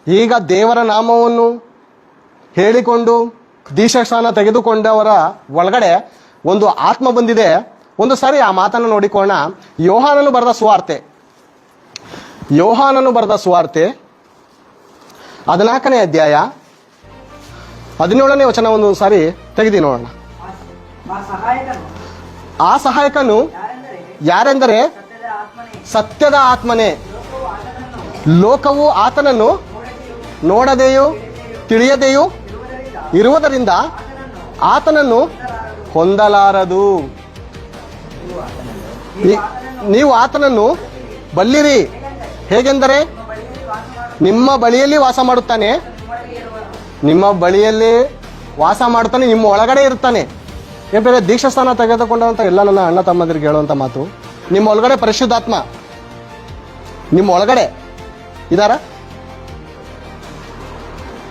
ಈಗ ದೇವರ ನಾಮವನ್ನು ಹೇಳಿಕೊಂಡು ದೀಕ್ಷಾಸ್ನಾನ ತೆಗೆದುಕೊಂಡವರ ಒಳಗಡೆ ಒಂದು ಆತ್ಮ ಬಂದಿದೆ. ಒಂದು ಸಾರಿ ಆ ಮಾತನ್ನು ನೋಡಿಕೊಳ್ಳೋಣ. ಯೋಹಾನನು ಬರೆದ ಸುವಾರ್ತೆ 14ನೇ ಅಧ್ಯಾಯ 17ನೇ ವಚನ ಒಂದು ಸಾರಿ ತೆಗೆದಿ ನೋಡೋಣ. ಆ ಸಹಾಯಕನು ಯಾರೆಂದರೆ ಸತ್ಯದ ಆತ್ಮನೇ, ಲೋಕವು ಆತನನ್ನು ನೋಡದೆಯೂ ತಿಳಿಯದೆಯೂ ಇರುವುದರಿಂದ ಆತನನ್ನು ಹೊಂದಲಾರದು. ನೀವು ಆತನನ್ನು ಬಲ್ಲಿರಿ, ಹೇಗೆಂದರೆ ನಿಮ್ಮ ಬಳಿಯಲ್ಲಿ ವಾಸ ಮಾಡುತ್ತಾನೆ, ನಿಮ್ಮ ಒಳಗಡೆ ಇರ್ತಾನೆ. ಬೇರೆ ದೀಕ್ಷಾಸ್ಥಾನ ತೆಗೆದುಕೊಂಡಂತ ಎಲ್ಲ ನನ್ನ ಅಣ್ಣ ತಮ್ಮಂದಿರಿಗೆ ಹೇಳುವಂತ ಮಾತು, ನಿಮ್ಮ ಒಳಗಡೆ ಪರಿಶುದ್ಧಾತ್ಮ ನಿಮ್ಮ ಒಳಗಡೆ ಇದಾರ?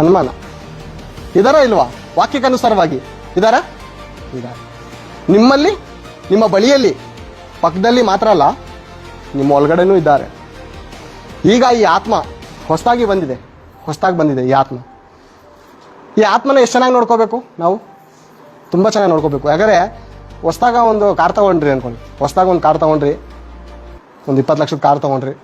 ಅನುಮಾನ ಇದಾರ ಇಲ್ವಾ? ವಾಕ್ಯಕ್ಕನುಸಾರವಾಗಿ ಇದಾರ? ನಿಮ್ಮಲ್ಲಿ, ನಿಮ್ಮ ಬಳಿಯಲ್ಲಿ, ಪಕ್ಕದಲ್ಲಿ ಮಾತ್ರ ಅಲ್ಲ, ನಿಮ್ಮ ಒಳಗಡೆನೂ ಇದ್ದಾರೆ. ಈಗ ಈ ಆತ್ಮ ಹೊಸದಾಗಿ ಬಂದಿದೆ ಈ ಆತ್ಮನ ಎಷ್ಟು ಚೆನ್ನಾಗಿ ನೋಡ್ಕೋಬೇಕು ನಾವು? ತುಂಬ ಚೆನ್ನಾಗಿ ನೋಡ್ಕೋಬೇಕು. ಯಾಕಂದರೆ ಹೊಸ್ದಾಗ ಒಂದು ಕಾರ್ ತೊಗೊಂಡ್ರಿ ಅನ್ಕೊಂಡು, ಒಂದು ಕಾರ್ ತೊಗೊಂಡ್ರಿ, ಒಂದು 20 ಲಕ್ಷದ ಕಾರ್ ತೊಗೊಂಡ್ರಿ,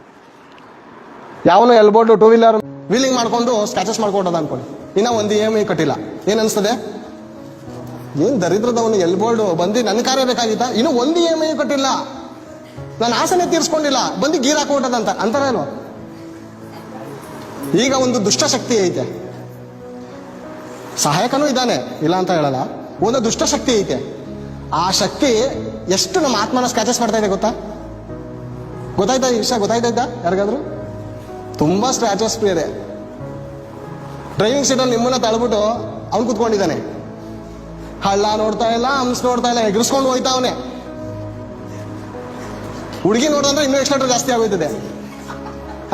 ಯಾವನು ಎಲ್ಬೋರ್ಡು 2 ವೀಲರ್ ವೀಲಿಂಗ್ ಮಾಡ್ಕೊಂಡು ಸ್ಕ್ರಾಚಸ್ ಮಾಡ್ಕೊಟ್ಟದ ಅನ್ಕೊಳ್ಳಿ, ಇನ್ನೂ ಒಂದು EMI ಕಟ್ಟಿಲ್ಲ. ಏನು ಅನಿಸ್ತದೆ? ಏನು ದರಿದ್ರದವನು ಎಲ್ಬೋರ್ಡು ಬಂದು ನನ್ನ ಕಾರೇ ಬೇಕಾಗಿತ್ತ, ಇನ್ನೂ ಒಂದು EMI ಕಟ್ಟಿಲ್ಲ, ನಾನು ಆಸನೆ ತೀರ್ಸ್ಕೊಂಡಿಲ್ಲ, ಬಂದು ಗೀರ್ ಹಾಕೊಟ್ಟದಂತ ಅಂತಾರ ಇಲ್ವ? ಈಗ ಒಂದು ದುಷ್ಟಶಕ್ತಿ ಐತೆ, ಸಹಾಯಕನೂ ಇದ್ದಾನೆ, ಇಲ್ಲ ಅಂತ ಹೇಳಲ್ಲ. ಒಂದು ದುಷ್ಟಶಕ್ತಿ ಐತೆ. ಆ ಶಕ್ತಿ ಎಷ್ಟು ನಮ್ಮ ಆತ್ಮನ ಸ್ಕ್ರಾಚಸ್ ಮಾಡ್ತಾ ಇದೆ ಗೊತ್ತಾಯ್ತಾ? ಈ ವಿಷಯ ಗೊತ್ತಾಯ್ತಾ ಯಾರಿಗಾದ್ರು? ತುಂಬಾ ಸ್ಕ್ರಾಚಸ್ ಇದೆ. ಡ್ರೈವಿಂಗ್ ಸೀಟಲ್ಲಿ ನಿಮ್ಮನ್ನ ತಳ್ಬಿಟ್ಟು ಅವ್ನು ಕುತ್ಕೊಂಡಿದ್ದಾನೆ, ಹಳ್ಳ ನೋಡ್ತಾ ಇಲ್ಲ, ಹಂಸ್ ನೋಡ್ತಾ ಇಲ್ಲ, ಎಗರಿಸ್ಕೊಂಡು ಹೋಯ್ತಾ ಅವನೇ. ಹುಡುಗಿ ನೋಡಿದ್ರೆ ಇನ್ನೂ ಎಕ್ಸ್ಲೇಟರ್ ಜಾಸ್ತಿ ಆಗೋಯ್ತದೆ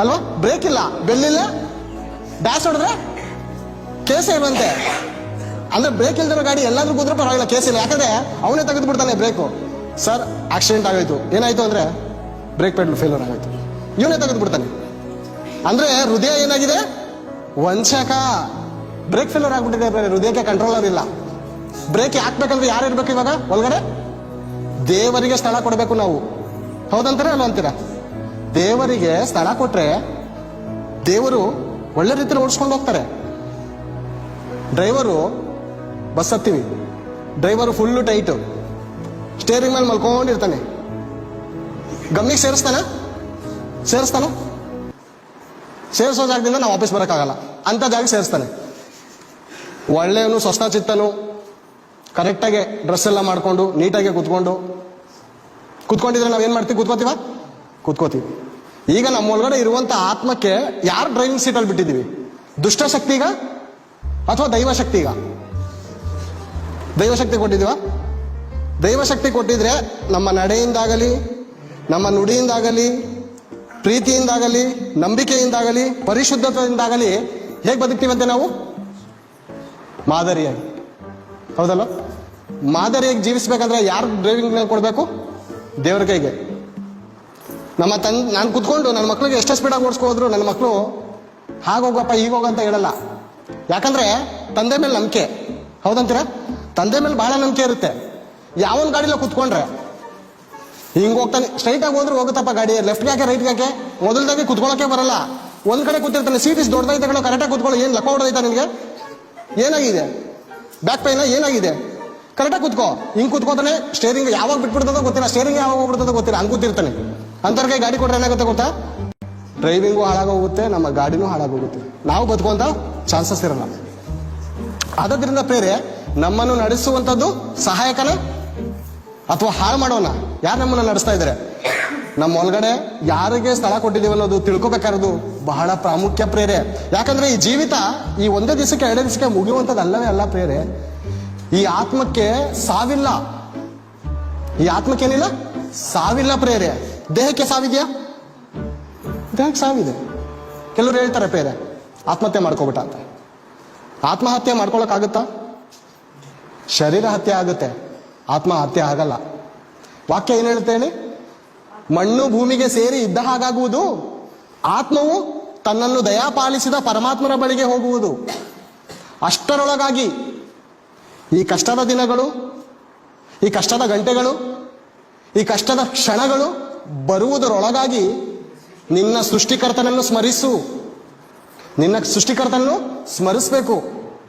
ಅಲ್ವಾ? ಬ್ರೇಕ್ ಇಲ್ಲ, ಬೆಲ್ಲಿಲ್ಲ, ಡ್ಯಾಶ್ ಹೊಡೆದ್ರೆ ಕೇಸೇ ಇರುವಂತೆ. ಅಂದ್ರೆ ಬ್ರೇಕ್ ಇಲ್ದಿರೋ ಗಾಡಿ ಎಲ್ಲಾದ್ರೂ ಕೂತ್ರೂ ಪರವಾಗಿಲ್ಲ, ಕೇಸ್ ಇಲ್ಲ. ಯಾಕಂದ್ರೆ ಅವನೇ ತೆಗೆದು ಬಿಡ್ತಾನೆ ಬ್ರೇಕು. ಸರ್ ಆಕ್ಸಿಡೆಂಟ್ ಆಗೋಯ್ತು, ಏನಾಯ್ತು ಅಂದ್ರೆ ಬ್ರೇಕ್ ಪೆಡಲ್ ಫೇಲ್ಯೂರ್ ಆಗೋಯ್ತು, ಇವನೇ ತೆಗೆದು ಬಿಡ್ತಾನೆ. ಅಂದ್ರೆ ಹೃದಯ ಏನಾಗಿದೆ? ವಂಚಕ. ಬ್ರೇಕ್ ಫೇಲ್ಯೂರ್ ಆಗ್ಬಿಟ್ಟಿದೆ, ಹೃದಯಕ್ಕೆ ಕಂಟ್ರೋಲರ್ ಇಲ್ಲ. ಬ್ರೇಕ್ ಹಾಕ್ಬೇಕಂದ್ರೆ ಯಾರು ಇರ್ಬೇಕು ಇವಾಗ ಒಳಗಡೆ? ದೇವರಿಗೆ ಸ್ಥಳ ಕೊಡಬೇಕು ನಾವು. ಹೌದಂತೀರಾ ಅಲ್ವ ಅಂತೀರಾ? ದೇವರಿಗೆ ಸ್ಥಳ ಕೊಟ್ರೆ ದೇವರು ಒಳ್ಳೆ ರೀತಿಯಲ್ಲಿ ಓಡಿಸ್ಕೊಂಡು ಹೋಗ್ತಾರೆ. ಡ್ರೈವರು ಬಸ್ ಹತ್ತೀವಿ, ಡ್ರೈವರು ಫುಲ್ಲು ಟೈಟು, ಸ್ಟೇರಿಂಗ್ ಮೇಲೆ ಮಲ್ಕೊಂಡಿರ್ತಾನೆ, ಗಮ್ನಿಗೆ ಸೇರಿಸ್ತಾನ ಸೇರಿಸೋ ಜಾಗದಿಂದ ನಾವು ವಾಪಸ್ ಬರೋಕ್ಕಾಗಲ್ಲ ಅಂತ ಜಾಗ ಸೇರಿಸ್ತಾನೆ. ಒಳ್ಳೆಯವನು ಸ್ವಸ್ಥ ಚಿತ್ತನು, ಕರೆಕ್ಟಾಗಿ ಡ್ರೆಸ್ ಎಲ್ಲ ಮಾಡ್ಕೊಂಡು ನೀಟಾಗಿ ಕುತ್ಕೊಂಡಿದ್ರೆ ನಾವೇನ್ ಮಾಡ್ತೀವಿ? ಕೂತ್ಕೋತೀವಿ. ಈಗ ನಮ್ಮ ಒಳಗಡೆ ಇರುವಂತ ಆತ್ಮಕ್ಕೆ ಯಾರು ಡ್ರೈವಿಂಗ್ ಸೀಟಲ್ಲಿ ಬಿಟ್ಟಿದ್ದೀವಿ? ದುಷ್ಟಶಕ್ತಿಗ ಅಥವಾ ದೈವಶಕ್ತಿಗ? ದೈವಶಕ್ತಿ ಕೊಟ್ಟಿದೀವ? ದೈವಶಕ್ತಿ ಕೊಟ್ಟಿದ್ರೆ ನಮ್ಮ ನಡೆಯಿಂದಾಗಲಿ, ನಮ್ಮ ನುಡಿಯಿಂದಾಗಲಿ, ಪ್ರೀತಿಯಿಂದಾಗಲಿ, ನಂಬಿಕೆಯಿಂದಾಗಲಿ, ಪರಿಶುದ್ಧತೆಯಿಂದಾಗಲಿ ಹೇಗೆ ಬದುಕ್ತೀವಂತೆ ನಾವು? ಮಾದರಿಯಾಗಿ. ಹೌದಲ್ಲ? ಮಾದರಿಯಾಗಿ ಜೀವಿಸ್ಬೇಕಂದ್ರೆ ಯಾರು ಡ್ರೈವಿಂಗ್ ಕೊಡಬೇಕು? ದೇವ್ರ ಕೈಗೆ. ನಾನು ಕುತ್ಕೊಂಡು ನನ್ನ ಮಕ್ಳಿಗೆ ಎಷ್ಟೇ ಸ್ಪೀಡಾಗಿ ಓಡಿಸ್ಕೋದ್ರು ನನ್ನ ಮಕ್ಕಳು ಹಾಗೋಗಪ್ಪ ಹೀಗೋಗ ಅಂತ ಹೇಳಲ್ಲ. ಯಾಕಂದ್ರೆ ತಂದೆ ಮೇಲೆ ನಂಬಿಕೆ. ಹೌದಂತೀರ? ತಂದೆ ಮೇಲೆ ಬಹಳ ನಂಬಿಕೆ ಇರುತ್ತೆ. ಯಾವನ್ ಗಾಡಿలో ಕುತ್ಕೊಂಡ್ರೆ ಹಿಂಗ್ ಹೋಗ್ತಾನೆ, ಸ್ಟ್ರೈಟ್ ಆಗಿ ಹೋದ್ರೆ ಹೋಗುತ್ತಪ್ಪ ಗಾಡಿ, ಲೆಫ್ಟ್ ಯಾಕೆ ರೈಟ್ ಯಾಕೆ ಮೊದಲದಾಗಿ ಕುತ್ಕೊಳ್ಳೋಕೆ ಬರಲ್ಲ. ಒಂದ್ ಕಡೆ ಕೂತಿರ್ತಾನೆ, ಸೀಟ್ ಇಸ್ ದೊಡ್ಡದೈತೆ ಕಡೆ, ಕರೆಕ್ಟಾಗಿ ಕುತ್ಕೊಳ್ಳೋ. ಏನ್ ಲಕ್ಕ ಹೊಡೆದೈತಾ ನಿನ್ಗೆ? ಏನಾಗಿದೆ? ಬ್ಯಾಕ್ ಪೈನ ಏನಾಗಿದೆ? ಕರೆಕ್ಟಾಗಿ ಕುತ್ಕೋ. ಹಿಂಗ್ ಕುತ್ಕೋತಾನೆ, ಸ್ಟೇರಿಂಗ್ ಯಾವಾಗ ಬಿಟ್ಬಿಡ್ತದೋ ಗೊತ್ತಿಲ್ಲ, ಸ್ಟೇರಿಂಗ್ ಯಾವಾಗ ಹೋಗ್ಬಿಡ್ತದೋ ಗೊತ್ತಿಲ್ಲ, ಹಂಗ್ ಕೂತಿರ್ತಾನೆ. ಅಂತರ್ಗೆ ಗಾಡಿ ಕೊಟ್ರೆ ಏನಾಗುತ್ತೆ ಗೊತ್ತಾ? ಡ್ರೈವಿಂಗು ಹಾಳಾಗೋಗುತ್ತೆ, ನಮ್ಮ ಗಾಡಿನೂ ಹಾಳಾಗೋಗುತ್ತೆ, ನಾವು ಬದುಕುವಂತ ಚಾನ್ಸಸ್ ಇರಲ್ಲ. ಆದ್ರಿಂದ ಪ್ರೇರೆ ನಮ್ಮನ್ನು ನಡೆಸುವಂಥದ್ದು ಸಹಾಯಕನ ಅಥವಾ ಹಾಳು ಮಾಡೋಣ? ಯಾರು ನಮ್ಮನ್ನು ನಡೆಸ್ತಾ ಇದ್ದಾರೆ? ನಮ್ಮ ಒಳಗಡೆ ಯಾರಿಗೆ ಸ್ಥಳ ಕೊಟ್ಟಿದ್ದೀವಿ ಅನ್ನೋದು ತಿಳ್ಕೊಬೇಕಾರದು ಬಹಳ ಪ್ರಾಮುಖ್ಯ ಪ್ರೇರೆ. ಯಾಕಂದ್ರೆ ಈ ಜೀವಿತ ಈ ಒಂದೇ ದಿವಸಕ್ಕೆ 2 ದಿವಸಕ್ಕೆ ಮುಗಿಯುವಂಥದ್ದು ಅಲ್ಲವೇ ಅಲ್ಲ ಪ್ರೇರೆ. ಈ ಆತ್ಮಕ್ಕೆ ಸಾವಿಲ್ಲ. ಈ ಆತ್ಮಕ್ಕೇನಿಲ್ಲ? ಸಾವಿಲ್ಲ ಪ್ರೇರೆ. ದೇಹಕ್ಕೆ ಸಾವಿದ್ಯಾ? ದೇಹಕ್ಕೆ ಸಾವಿದೆ. ಕೆಲವರು ಹೇಳ್ತಾರೆ ಪ್ರೇರೆ ಆತ್ಮಹತ್ಯೆ ಮಾಡ್ಕೋಬಿಟ್ಟ ಅಂತ. ಆತ್ಮಹತ್ಯೆ ಮಾಡ್ಕೊಳಕ್ಕಾಗುತ್ತಾ? ಶರೀರ ಹತ್ಯೆ ಆಗುತ್ತೆ, ಆತ್ಮಹತ್ಯೆ ಆಗಲ್ಲ. ವಾಕ್ಯ ಏನ್ ಹೇಳುತ್ತೆ ಹೇಳಿ? ಮಣ್ಣು ಭೂಮಿಗೆ ಸೇರಿ ಇದ್ದ ಹಾಗಾಗುವುದು, ಆತ್ಮವು ತನ್ನನ್ನು ದಯಾಪಾಲಿಸಿದ ಪರಮಾತ್ಮನ ಬಳಿಗೆ ಹೋಗುವುದು. ಅಷ್ಟರೊಳಗಾಗಿ ಈ ಕಷ್ಟದ ದಿನಗಳು, ಈ ಕಷ್ಟದ ಗಂಟೆಗಳು, ಈ ಕಷ್ಟದ ಕ್ಷಣಗಳು ಬರುವುದರೊಳಗಾಗಿ ನಿನ್ನ ಸೃಷ್ಟಿಕರ್ತನನ್ನು ಸ್ಮರಿಸು. ನಿನ್ನ ಸೃಷ್ಟಿಕರ್ತನನ್ನು ಸ್ಮರಿಸಬೇಕು.